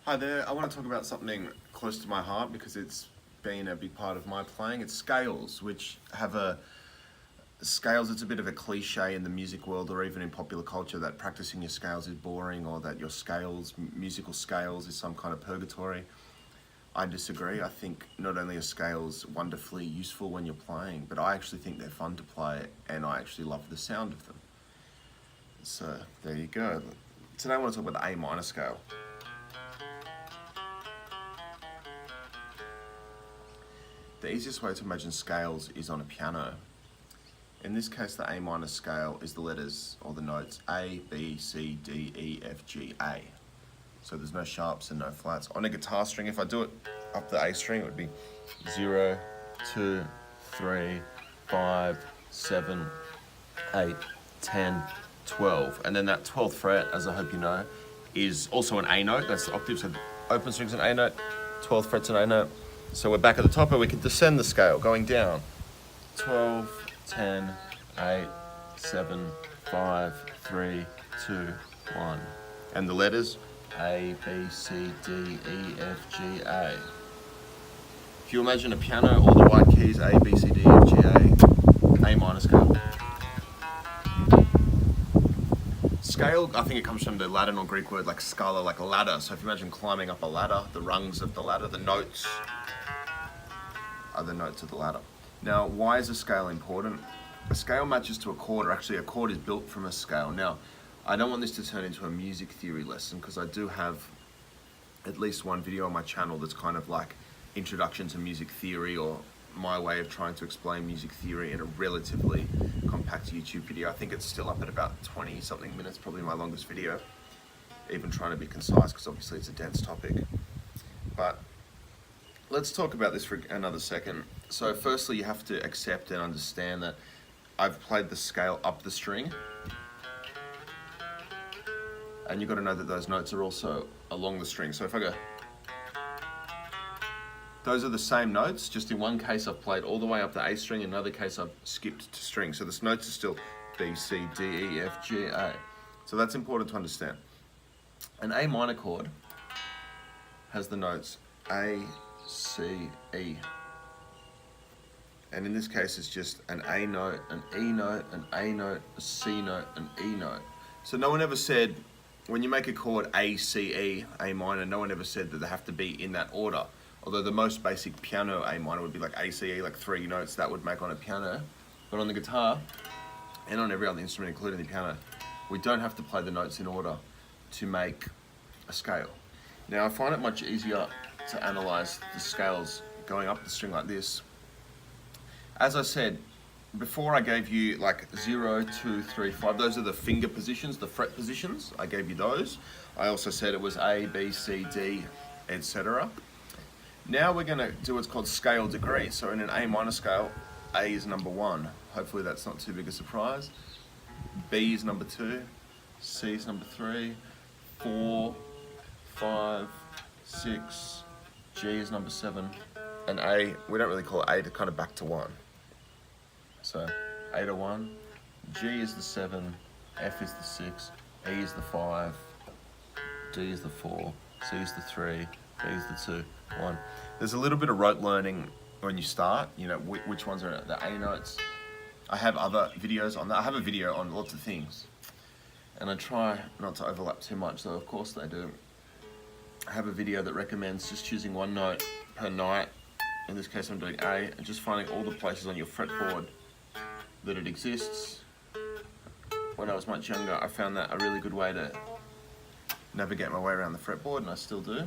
Hi there, I want to talk about something close to my heart because it's been a big part of my playing. It's scales, which have scales, it's a bit of a cliche in the music world or even in popular culture that practicing your scales is boring or that your musical scales is some kind of purgatory. I disagree. I think not only are scales wonderfully useful when you're playing, but I actually think they're fun to play and I actually love the sound of them. So there you go. Today I want to talk about the A minor scale. The easiest way to imagine scales is on a piano. In this case, the A minor scale is the letters or the notes A, B, C, D, E, F, G, A. So there's no sharps and no flats. On a guitar string, if I do it up the A string, it would be 0, 2, 3, 5, 7, 8, 10, 12. And then that 12th fret, as I hope you know, is also an A note. That's the octave, so the open string's an A note, 12th fret's an A note. So we're back at the top and we can descend the scale, going down. 12, 10, 8, 7, 5, 3, 2, 1. And the letters, A, B, C, D, E, F, G, A. If you imagine a piano, all the white keys, A, B, C, D, E, F, G, A minor scale. Scale, I think it comes from the Latin or Greek word like scala, like a ladder. So if you imagine climbing up a ladder, the rungs of the ladder, the notes are the notes of the ladder. Now, why is a scale important? A scale matches to a chord, or actually a chord is built from a scale. Now, I don't want this to turn into a music theory lesson because I do have at least one video on my channel that's kind of like introduction to music theory or my way of trying to explain music theory in a relatively compact YouTube video. I think it's still up at about 20 something minutes, probably my longest video, even trying to be concise because obviously it's a dense topic. But let's talk about this for another second. So firstly, you have to accept and understand that I've played the scale up the string. And you've got to know that those notes are also along the string. So if I go, those are the same notes, just in one case I've played all the way up the A string, in another case I've skipped to string. So the notes are still B, C, D, E, F, G, A. So that's important to understand. An A minor chord has the notes A, C, E. And in this case it's just an A note, an E note, an A note, a C note, an E note. So no one ever said, when you make a chord A, C, E, A minor, no one ever said that they have to be in that order. Although the most basic piano A minor would be like A, C, E, like 3 notes that would make on a piano. But on the guitar, and on every other instrument, including the piano, we don't have to play the notes in order to make a scale. Now I find it much easier to analyze the scales going up the string like this. As I said, before I gave you like 0, 2, 3, 5, those are the finger positions, the fret positions, I gave you those. I also said it was A, B, C, D, etc. Now we're going to do what's called scale degree. So in an A minor scale, A is number 1. Hopefully that's not too big a surprise. B is number 2, C is number 3, 4, 5, 6, G is number 7, and A, we don't really call it A, to kind of back to 1. So A to 1, G is the 7, F is the 6, E is the 5, D is the 4, C is the 3, B is the 2, 1. There's a little bit of rote learning when you start, you know, which ones are the A notes. I have other videos on that. I have a video on lots of things, and I try not to overlap too much, though of course they do. I have a video that recommends just choosing one note per night. In this case I'm doing A, and just finding all the places on your fretboard that it exists. When I was much younger, I found that a really good way to navigate my way around the fretboard, and I still do.